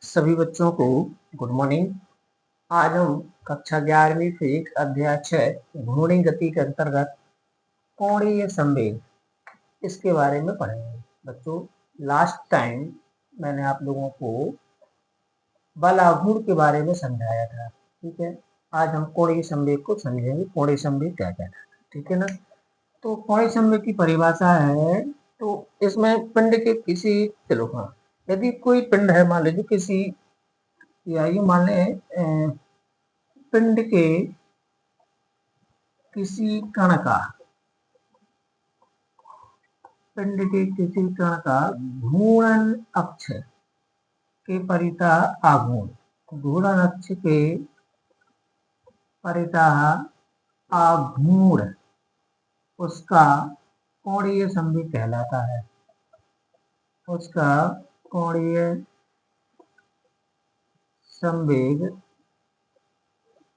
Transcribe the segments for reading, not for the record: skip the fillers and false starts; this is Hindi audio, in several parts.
सभी बच्चों को गुड मॉर्निंग। आज हम कक्षा 11वीं से एक अध्याय 6 घूर्णी गति के अंतर्गत कोणीय संवेग इसके बारे में पढ़ेंगे। बच्चों, लास्ट टाइम मैंने आप लोगों को बल आघूर्ण के बारे में समझाया था। ठीक है, आज हम कोणीय संवेग को समझेंगे। कोणीय संवेग क्या क्या है, ठीक है ना। तो कोणीय संवेग की परिभाषा है, तो इसमें पिंड के किसी चलो हाँ, यदि कोई पिंड है, मान लीजिए किसी, या ये मान लें पिंड के किसी कण का पिंड के किसी कण का घूर्णन अक्ष के परितः आघूर्ण, घूर्णन अक्ष के परितः आघूर्ण उसका कोणीय संवेग कहलाता है। उसका कोणीय संवेग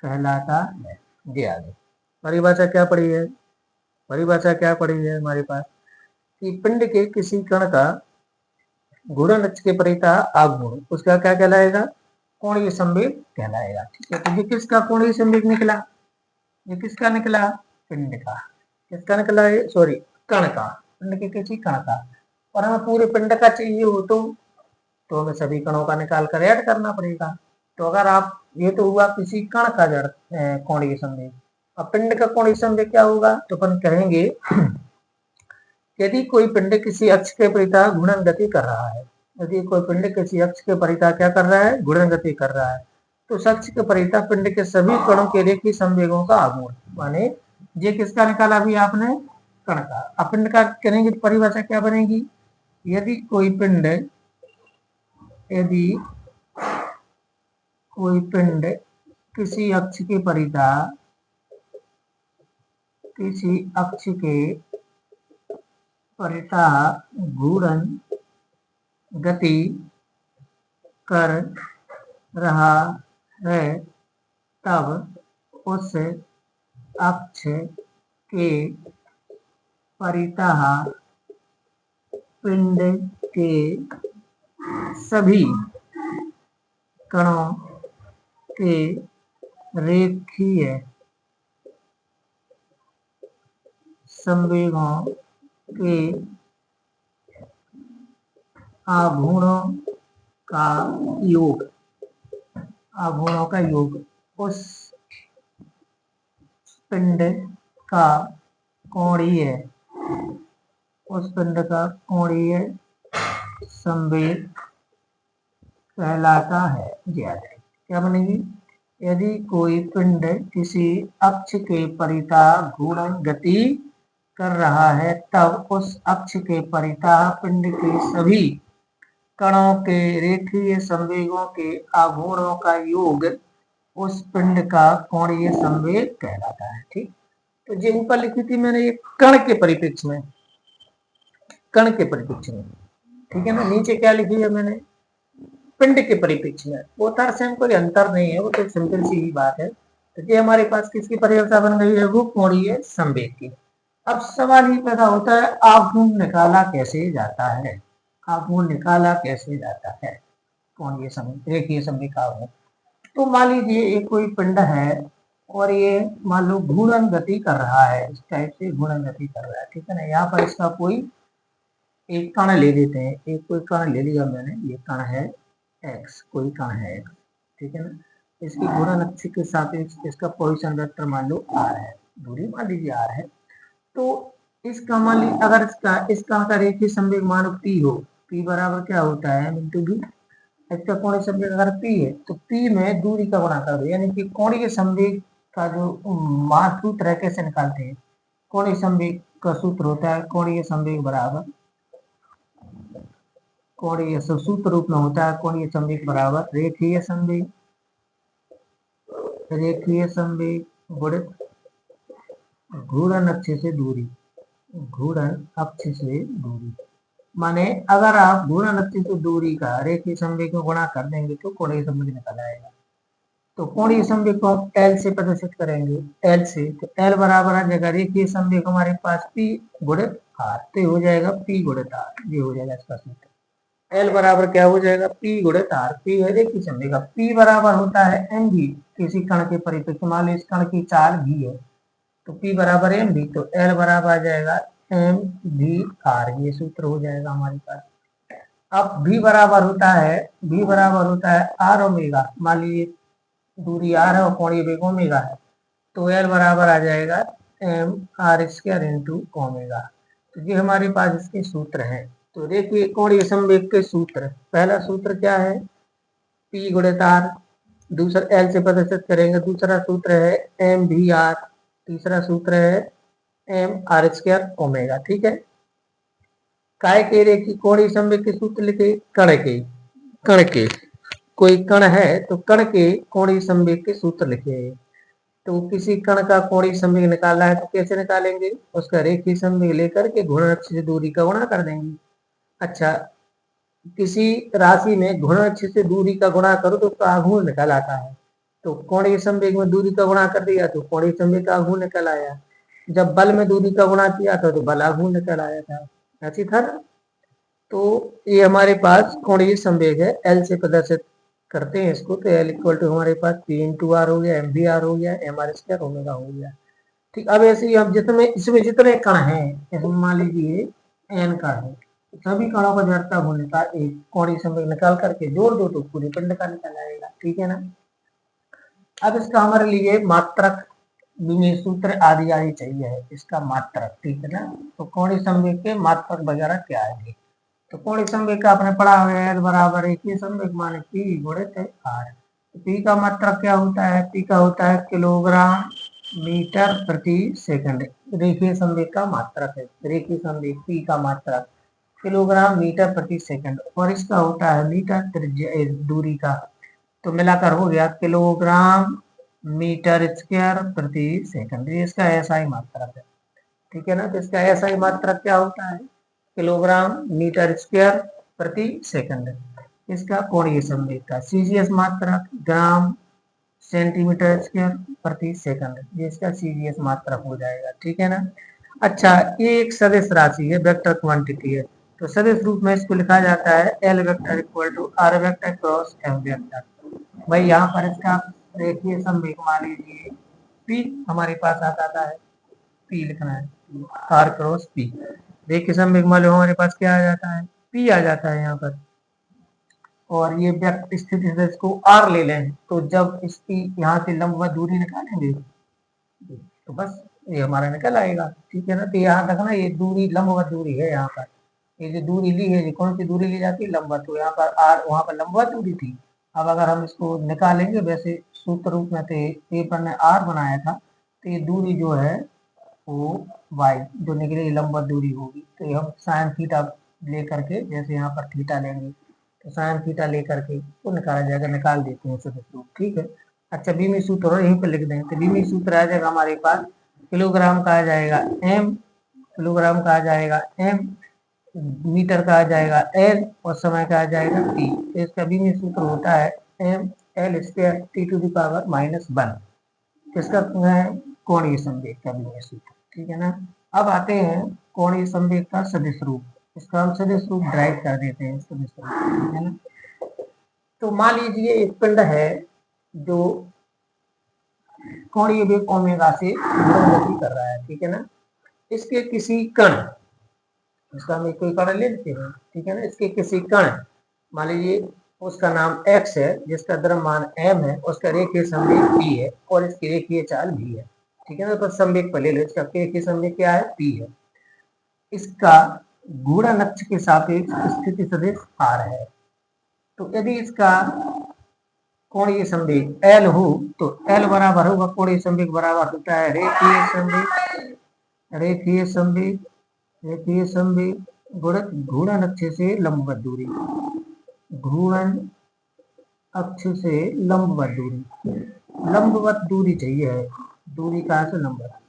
कहलाता है। जी आगे परिभाषा क्या पड़ी है? परिभाषा क्या पड़ी है हमारे पास कि पिंड के किसी कण का घूर्णन अक्ष के परितः आघूर्ण उसका क्या कहलाएगा? कोणीय संवेग कहलाएगा। ठीक है, तो ये किसका कोणीय संवेग निकला? ये किसका निकला? पिंड का। किसका निकला है? सॉरी, कण का। पिंड के किसी कण का। और हमें पूरे पिंड का चाहिए हो तो हमें सभी कणों का निकाल कर ऐड करना पड़ेगा। तो अगर आप, ये तो हुआ किसी कण का जड़ कोणीय संवेग। अब पिंड का कोणीय संवेग क्या होगा? तो अपन कहेंगे यदि कोई पिंड किसी अक्ष के परितः घूर्णन गति कर रहा है, यदि कोई पिंड किसी अक्ष के परितः क्या कर रहा है? घूर्णन गति कर रहा है, तो उस अक्ष के परितः पिंड के सभी कणों के रेखीय संवेगों का आघूर्ण, माने ये किसका निकाला अभी आपने? कण का। अब पिंड का करेंगे तो परिभाषा क्या बनेगी? यदि कोई पिंड किसी अक्ष के परितः घूर्णन गति कर रहा है, तब उस अक्ष के परितः पिंड के सभी कणों के रेखीय संवेगों के आघूर्णों का योग उस पिंड का कोणीय संवेग कहलाता है। क्या बनेगी? यदि कोई पिंड किसी अक्ष के परितः घूर्णन गति कर रहा है, तब उस अक्ष के परितः पिंड के सभी कणों के रेखीय संवेगों के आघूर्णों का योग उस पिंड का कोणीय संवेग कहलाता है। ठीक, तो जो ऊपर लिखी थी मैंने, ये कण के परिप्रेक्ष्य में, ठीक है ना। नीचे क्या लिखी है मैंने? पिंड के परिप्रेक्ष्य में। वो तरह से कोई अंतर नहीं है, वो तो सिंपल सी ही बात है। तो ये हमारे पास किसकी परिभाषा बन गई है? वो कोणीय संवेग की। अब सवाल ही पैदा होता है, आघूर्ण निकाला कैसे जाता है? कोणीय संवेग, रेखीय संवेग का आघूर्ण। तो मान लीजिए एक कोई पिंड है और ये मान लो घूर्णन गति कर रहा है, इस टाइप से घूर्णन गति कर रहा है। ठीक है ना। यहाँ पर इसका कोई एक कण ले लेते हैं, एक कोई कण ले लिया मैंने, ये कण है x, कोई कण है x, ठीक है ना। इसकी घूर्णन अक्ष के सापेक्ष इसका पोजीशन वेक्टर मान लो r है, दूरी मान लीजिए r है। तो इसका मान लीजिए अगर इस कण का रेखीय संवेग मान p हो, p बराबर क्या होता है? m v। इसका कोणीय संवेग अगर p है तो p में दूरी का गुणा कर दो, यानी कि कोणीय संवेग का जो मान सूत्र है कैसे निकालते हैं? कोणीय संवेग का सूत्र होता है कोणीय संवेग बराबर सूत्र रूप में होता है कोणीय संवेग बराबर रेखीय संवेग गुणित घूर्णन अक्ष से दूरी। माने अगर आप घूर्णन अक्ष से दूरी का रेखीय संवेग में गुणा कर देंगे तो कोणीय संवेग निकल आएगा। तो कोणीय संवेग को हम L से प्रदर्शित करेंगे, L से। तो L बराबर आ जाएगा रेखीय संवेग हमारे पास P गुणित R, तो हो जाएगा P गुणित R, ये हो जाएगा इसका सूत्र। एल बराबर क्या हो जाएगा, पी गुणित आर। पी है रेखीय संवेग का, पी बराबर होता है एम भी, किसी कण के परिप्रेक्ष्य मान लो इस कण की चाल भी है तो पी बराबर एम भी, तो एल बराबर आ जाएगा एम भी आर, ये सूत्र हो जाएगा हमारे पास। अब भी बराबर होता है, भी बराबर होता है आर ओमेगा, मान लीजिए दूरी आर है और कोणीय वेग ओमेगा है, तो एल बराबर आ जाएगा M R square into omega. तो ये हमारे पास इसके सूत्र हैं। तो देखिए कोणीय संवेग के सूत्र, पहला सूत्र क्या है, पी गुणित आर, दूसरा एल से प्रदर्शित करेंगे, दूसरा सूत्र है एम भी आर, तीसरा सूत्र है एम आर स्क्वायर ओमेगा। ठीक है, काय के रेखीय कोणीय संवेग के सूत्र लिखे, कण के कोई कण है तो कण के कोणीय संवेग के सूत्र लिखे। तो किसी कण का कोणीय संवेग निकालना है तो कैसे निकालेंगे, उसका रेखीय संवेग लेकर के घूर्ण अक्ष से दूरी का गुणा कर देंगे। अच्छा, किसी राशि में घूर्ण अक्ष से दूरी का गुणा करो तो उसका आघूर्ण निकल आता है, तो कोणीय संवेग में दूरी का गुणा कर दिया तो कोणीय संवेग का आघूर्ण निकल आया। जब बल में दूरी का गुणा किया था तो बल आघूर्ण निकल आया था, ऐसी था ना। तो ये हमारे पास कोणीय संवेग है, एल से प्रदर्शित करते हैं इसको, तो एल इक्वल टू हमारे पास पी इंटू आर हो गया, एम भी आर हो गया, एम आर स्क्वायर ओमेगा हो गया। ठीक, अब ऐसे ही हम जितने इसमें जितने कण हैं, इसमें मान लीजिए एन कण है, सभी कणों का जड़ता होने का एक कोणीय संवेग निकाल करके जोड़ दो तो पूरी पिंड का निकल आएगा। ठीक है ना। अब इसका हमारे लिए मात्रक विमीय सूत्र आदि आदि चाहिए है, इसका मात्रक। ठीक है ना, तो कोणीय संवेग के मात्रक वगैरह क्या है, तो कोणीय संवेग का आपने पढ़ा हुआ है, एल बराबर रेखीय संवेग माने पी गुणित आर। पी का मात्रक क्या होता है, पी का होता है किलोग्राम मीटर प्रति सेकंड, रेखीय संवेग का मात्रक है, रेखीय संवेग पी का मात्रक किलोग्राम मीटर प्रति सेकंड, और इसका होता है मीटर त्रिज्या दूरी का, तो मिलाकर हो गया किलोग्राम मीटर स्क्वायर प्रति सेकंड, ये इसका ऐसा ही मात्रक है। ठीक है ना, तो इसका ऐसा ही मात्रक क्या होता है, किलोग्राम मीटर स्क्वायर प्रति सेकंड। इसका कोणीय संवेग का सीजीएस मात्रक ग्राम सेंटीमीटर स्क्वायर प्रति सेकंड, ये इसका सीजीएस मात्रक हो जाएगा। ठीक है ना। अच्छा, ये एक सदिश राशि है, वेक्टर क्वांटिटी है, तो सदिश रूप में इसको लिखा जाता है L vector equal to R vector cross M vector. भाई यहाँ पर इसका रेखीय संवेग मान लीजिए पी हमारे पास आता है, पी लिखना है, आर क्रॉस पी। रेखीय संवेग मान लो हमारे पास क्या आ जाता है, पी आ जाता है यहाँ पर, और ये व्यक्त स्थिति से इसको आर ले लें, तो जब इसकी यहाँ से लंबवत दूरी निकालेंगे तो बस ये हमारा निकल आएगा। ठीक है ना, तो यहाँ तक ना ये दूरी लंबवत दूरी है, यहाँ पर ये जो दूरी ली है, ये कौन सी दूरी ली जाती है, लंबवत, तो यहाँ पर आर, वहां पर लंबवत दूरी थी। अब अगर हम इसको निकालेंगे वैसे सूत्र रूप में, तो ये पर ने आर बनाया था, तो ये दूरी जो है वो वाई जो निकलेगी लंबवत दूरी होगी, तो ये हम साइन थीटा लेकर के, जैसे यहाँ पर थीटा लेंगे तो साइन थीटा लेकर के वो निकाला जाएगा, निकाल देते हैं सदस्य रूप। ठीक है। अच्छा, बीमी सूत्र और यहीं पर लिख दें, तो बीमी सूत्र आ जाएगा हमारे पास, किलोग्राम का आ जाएगा एम, किलोग्राम का आ जाएगा एम, मीटर का आ जाएगा एल, और समय का आ जाएगा टी। तो इसका बीमी सूत्र होता है M L square T to the power -1, इसका कोणीय संवेग का बीमी सूत्र। ठीक है ना। अब आते हैं कोणीय संवेग का सदिश रूप, इसका हम सदिश रूप ड्राइव कर देते हैं, सदिश रूप। है ना, तो मान लीजिए एक पिंड है जो कोणीय वेग ओमेगा से गति कर रहा है। ठीक है ना, इसके किसी कण, इसका हम कोई कण ले लेते हैं। ठीक है ना, इसके किसी कण, मान लीजिए उसका नाम x है, जिसका द्रव्यमान m है, उसका रेखीय संवेग p है, और इसकी रेखीय चाल भी है। ठीक है ना, तो संवेग पर ले लो, इसका रेखीय संवेग क्या है, p है, इसका गुणन अक्ष के सापेक्ष स्थिति सदिश r है। तो यदि इसका कोणीय संवेग L हो तो L बराबर होगा, कोणीय संवेग बराबर होता है रेखीय संवेग, रेखीय संवेग, रेखीय संवेग गुणित घूर्णन अक्ष से लंबवत दूरी, घूर्णन अक्ष से लंबवत दूरी, लंबवत दूरी चाहिए है, दूरी कहाँ से लंबवत,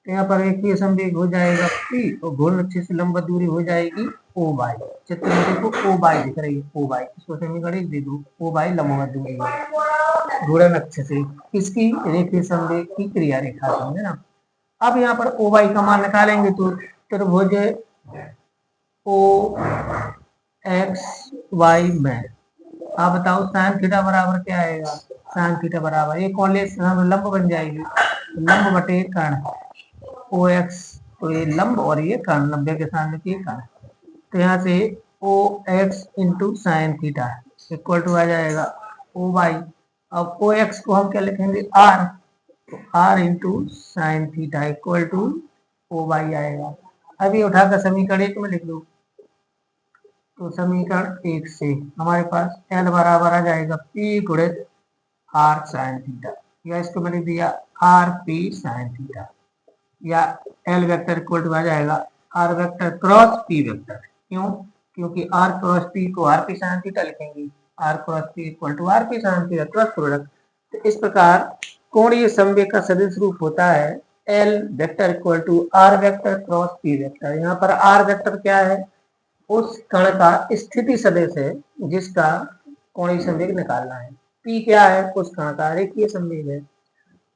तो यहाँ पर रेखीय संवेग हो जाएगा p और घूर्णन अक्ष से लंबवत दूरी हो जाएगी ओ बाई। चित्र में देखो ओ बाई दिख रही है, ओ बाई, इसको समीकरण दे दो, ओ बाई लंबवत दूरी है घूर्णन अक्ष से, किसकी, रेखीय संवेग की क्रिया रेखा समझे ना। अब यहाँ पर ओ बाई का मान निकालेंगे तो त्रिभुज ओ एक्स वाई में। आप बताओ साइन थीटा बराबर क्या आएगा? साइन थीटा बराबर ये कौन ले लंब बन जाएगी, लंब बटे कर्ण ओ एक्स। तो ये लंब और ये कर्ण 90 के सामने की कर्ण, तो यहाँ से O X into sine theta equal to आ जाएगा ओ वाई। अब ओ एक्स को हम क्या लिखेंगे आर, तो R into sine theta equal to O Y आएगा। अभी उठाकर समीकरण एक में लिख लो, तो समीकरण एक से हमारे पास एल बराबर आ जाएगा पी गुणित आर साइन थीटा, या इसको मैंने दिया आर पी साइन थीटा, या एल वेक्टर इक्वल टू आ जाएगा R vector cross P vector. क्यों? क्योंकि आर क्रॉस पी को आर पी साइन थीटा लिखेंगे, R cross P equal to R P sine theta cross product. तो इस प्रकार कोणीय संवेग का सदिश रूप होता है L vector equal to R vector cross P vector. यहाँ पर आर वेक्टर क्या है? उस कण का स्थिति सदिश है जिसका कोणीय संवेग निकालना है। पी क्या है? उस कण का रेखीय संवेग है।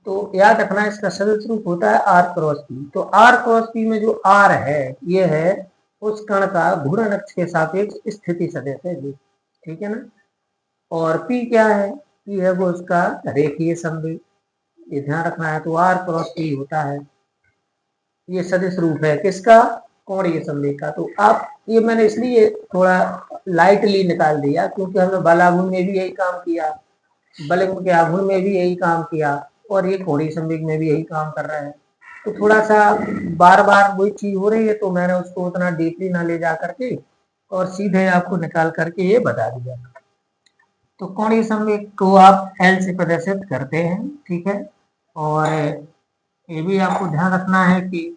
तो याद रखना इसका सदिश रूप होता है आर क्रॉस पी। तो आर क्रॉस पी में जो आर है ये है उस कण का घूर्णन अक्ष के सापेक्ष स्थिति सदिश है जी, ठीक है ना। और पी क्या है? पी है वो उसका रेखीय संवेग, ये ध्यान रखना है। तो आर क्रॉस पी होता है, ये सदिश रूप है किसका? कोणीय संवेग का। तो आप ये मैंने इसलिए थोड़ा लाइटली निकाल दिया क्योंकि हमने बलागुण में भी यही काम किया, बलक के आघूर्ण में भी यही काम किया, और ये कोणीय संवेग में भी यही काम कर रहा है। तो थोड़ा सा बार बार वही चीज हो रही है, तो मैंने उसको उतना डीपली ना ले जा करके और सीधे आपको निकाल करके ये बता दिया। तो कोणीय संवेग को आप एल से प्रदर्शित करते हैं, ठीक है। और ये भी आपको ध्यान रखना है कि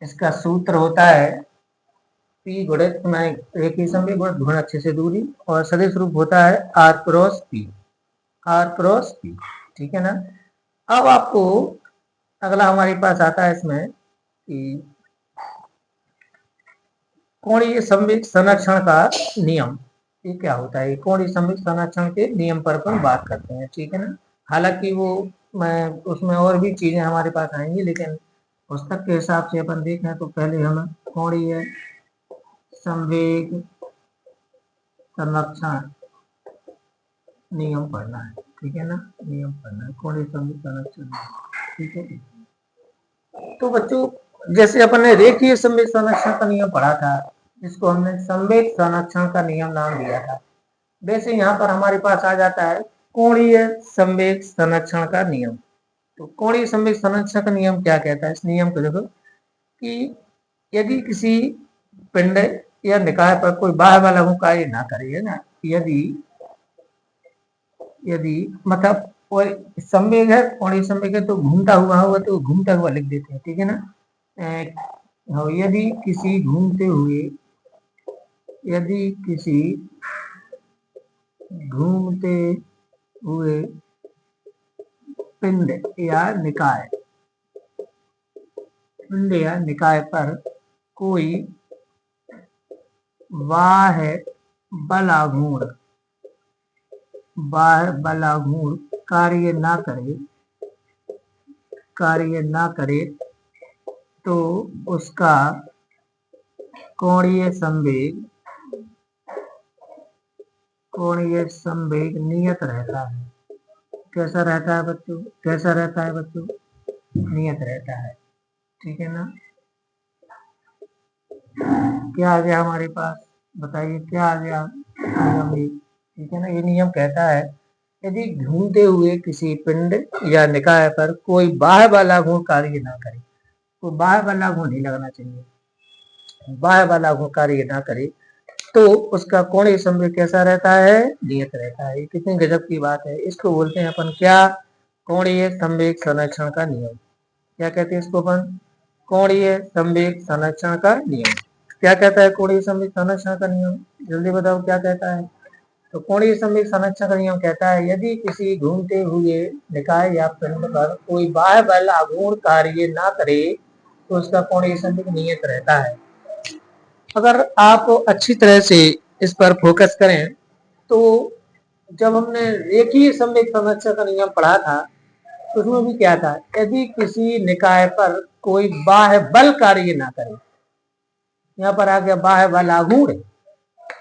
इसका सूत्र होता है पी गुणित रेखीय संवेग गुणित घूर्ण अक्ष से दूरी, और सदिश रूप होता है R cross P, R cross P, ठीक है ना। अब आपको अगला हमारे पास आता है इसमें कि कोणीय संवेग संरक्षण का नियम, ये क्या होता है? कोणीय संवेग संरक्षण के नियम पर अपन बात करते हैं, ठीक है ना। हालांकि वो मैं उसमें और भी चीजें हमारे पास आएंगी, लेकिन पुस्तक के हिसाब से अपन देखें तो पहले हमें कोणीय संवेग संरक्षण नियम पढ़ना है, ठीक है ना। नियम पढ़ना है कोणीय संवेग संरक्षण, ठीक है। तो बच्चों जैसे अपन ने रेखीय संवेग संरक्षण का नियम पढ़ा था, जिसको हमने संवेग संरक्षण का नियम नाम दिया था, वैसे यहाँ पर हमारे पास आ जाता है कोणीय संवेग संरक्षण का नियम। तो कोणीय संवेग संरक्षण का नियम क्या कहता है? इस नियम को देखो कि यदि किसी पिंड या निकाय पर कोई बाह्य बल लघु कार्य ना करे, है ना, यदि यदि मतलब कोई संवेग है, कोणीय संवेग है, तो घूमता हुआ होगा तो घूमता हुआ लिख देते हैं, ठीक है ना। यदि किसी घूमते हुए, यदि किसी घूमते हुए पिंड या निकाय, पिंड या निकाय पर कोई बाह्य बलाघूर्ण, बाह्य बलाघूर्ण कार्य ना करे, कार्य ना करे, तो उसका कोणीय संवेग, कोणीय संवेग नियत रहता है। कैसा रहता है बच्चों? कैसा रहता है बच्चों? नियत रहता है, ठीक है ना। क्या आ गया हमारे पास? बताइए क्या आ गया नियम ये, ठीक है ना। ये नियम कहता है यदि घूमते हुए किसी पिंड या निकाय पर कोई बाह्य बलाघूर्ण कार्य ना करे, तो बाह्य बलाघूर्ण नहीं लगना चाहिए, बाह्य बलाघूर्ण कार्य ना करे, तो उसका कोणीय संवेग कैसा रहता है? नियत रहता है। कितनी गजब की बात है। इसको बोलते हैं अपन क्या? कोणीय संवेग संरक्षण का नियम। क्या कहते हैं इसको अपन? कोणीय संवेग संरक्षण का नियम। क्या कहता है कोणीय संवेग संरक्षण का नियम? जल्दी बताओ क्या कहता है। तो कोणीय संवेग संरक्षण का नियम कहता है यदि किसी घूमते हुए निकाय या पिंड पर कोई बाह्य बल आघूर्ण कार्य ना करे, तो उसका कोणीय संवेग नियत रहता है। अगर आप अच्छी तरह से इस पर फोकस करें तो जब हमने रेखीय संवेग संरक्षण का नियम पढ़ा था, तो उसमें भी क्या था? यदि किसी निकाय पर कोई बाह्य बल कार्य ना करे, यहाँ पर आ गया बाह्य वाला गुण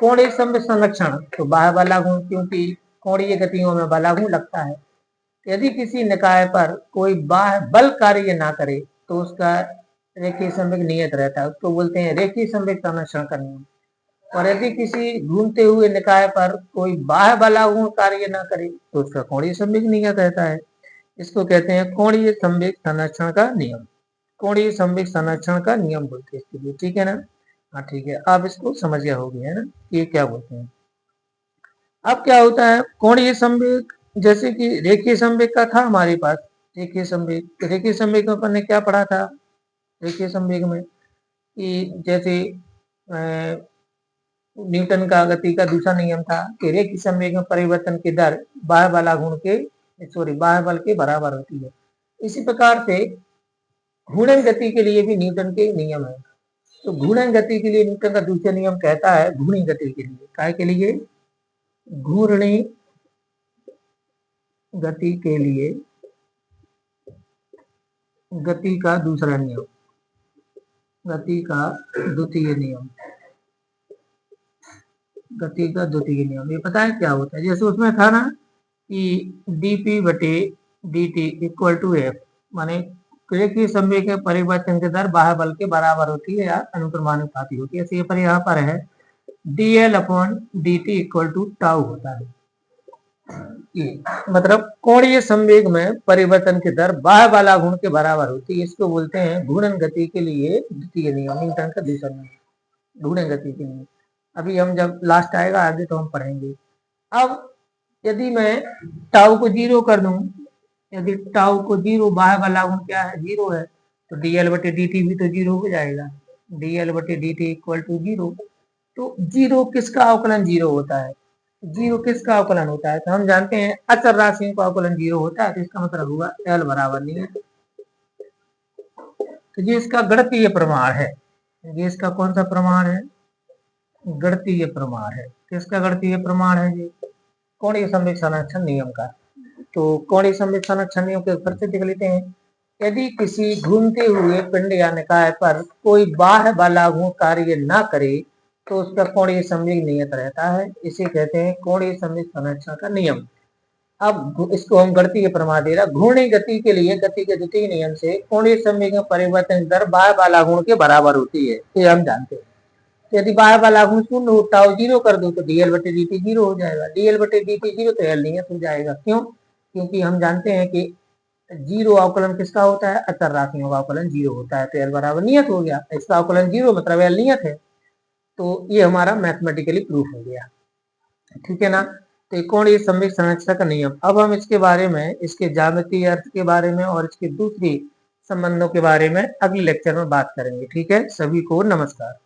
कोणीय संवेग संरक्षण। तो बाह्य वाला गुण क्योंकि कोणीय गतियों में वाला गुण लगता है। यदि किसी निकाय पर कोई बाह्य बल कार्य ना करे तो उसका रेखीय संवेग नियत रहता है, उसको बोलते हैं रेखीय संवेग संरक्षण का नियम। और यदि किसी घूमते हुए निकाय पर कोई बाह्य बलागुण कार्य न करे तो उसका कोणीय संवेग नियत रहता है, इसको कहते हैं कोणीय संवेग संरक्षण का नियम। कोणीय संवेग संरक्षण का नियम बोलते हैं इसके लिए, ठीक है ना। हाँ ठीक है, आप इसको समझ गया हो गया है ना ये क्या बोलते हैं। अब क्या होता है कोणीय संवेग, जैसे कि रेखीय संवेग का था हमारे पास। रेखीय संवेग में अपन ने क्या पढ़ा था, रेखीय संवेग में कि जैसे न्यूटन का गति का दूसरा नियम था कि रेखीय संवेग में परिवर्तन की दर बाह्य बाह्य बल के बराबर होती है। इसी प्रकार से घूर्णन गति के लिए भी न्यूटन के नियम है। तो घूर्णन गति के लिए न्यूटन का दूसरा नियम कहता है, घूर्णी गति के लिए, काय के लिए, घूर्णी गति के लिए गति का दूसरा नियम, गति का द्वितीय नियम, गति का द्वितीय नियम ये पता है क्या होता है। जैसे उसमें था ना कि dp बटे dt इक्वल टू एफ, माने रेखीय संवेग के परिवर्तन की दर बाह्य बल के बराबर होती है या अनुक्रमानुपाती होती है। पर यहाँ पर है dl upon dt equal to tau होता है। ये मतलब कोणीय संवेग में परिवर्तन की दर बाह्य वाला गुण के बराबर होती है, इसको बोलते हैं घूर्णन गति के लिए द्वितीय नियम, न्यूटन का दूसरा नियम घूर्णन गति के लिए। अभी हम जब लास्ट आएगा आगे तो हम पढ़ेंगे। अब यदि मैं टाउ को जीरो कर दूं, यदि टाउ को जीरो, बाह्य वाला गुण क्या है, जीरो है, तो dl बटे dt भी तो जीरो हो जाएगा, dl बटे dt इक्वल टू जीरो। तो जीरो किसका अवकलन जीरो होता है, जीरो किसका अवकलन होता है, तो हम जानते हैं अचर राशियों का अवकलन जीरो होता है, तो इसका मतलब हुआ l बराबर नहीं है। तो ये इसका गणितीय प्रमाण है, ये इसका कौन सा प्रमाण है, गणितीय प्रमाण है। किसका गणितीय प्रमाण है, ये कोणीय संवेग संरक्षण नियम का। तो कोणीय संवेग संरक्षण नियम के फिर से देख लेते हैं। यदि किसी घूमते हुए पिंड या निकाय पर कोई बाह्य बला गुण कार्य न करे तो उसका कोणीय संवेग नियत रहता है, इसे कहते हैं कोणीय संवेग संरक्षण का नियम। अब इसको हम गणितीय प्रमाण दे रहा, घूर्णी गति के लिए गति के द्वितीय नियम से कोणीय संवेग में परिवर्तन दर बाह्य बला गुण के बराबर होती है, ये हम जानते हैं। यदि बाह्य वाला गुण शून्य हो, टाउ जीरो कर दो तो डीएल बटे dt जीरो हो जाएगा, डीएल बटे dt जीरो तो एल नियत हो जाएगा। क्यों, क्योंकि हम जानते हैं कि जीरो अवकलन किसका होता है, अचर राशियों का अवकलन जीरो होता है, तो एल बराबर नियत हो गया, इसका अवकलन जीरो मतलब एल नियत है। तो ये हमारा मैथमेटिकली प्रूफ हो गया, ठीक है ना। तो कोणीय संवेग संरक्षण का नियम। अब हम इसके बारे में, इसके ज्यामितीय अर्थ के बारे में और इसकी दूसरी संबंधों के बारे में अगले लेक्चर में बात करेंगे, ठीक है। सभी को नमस्कार।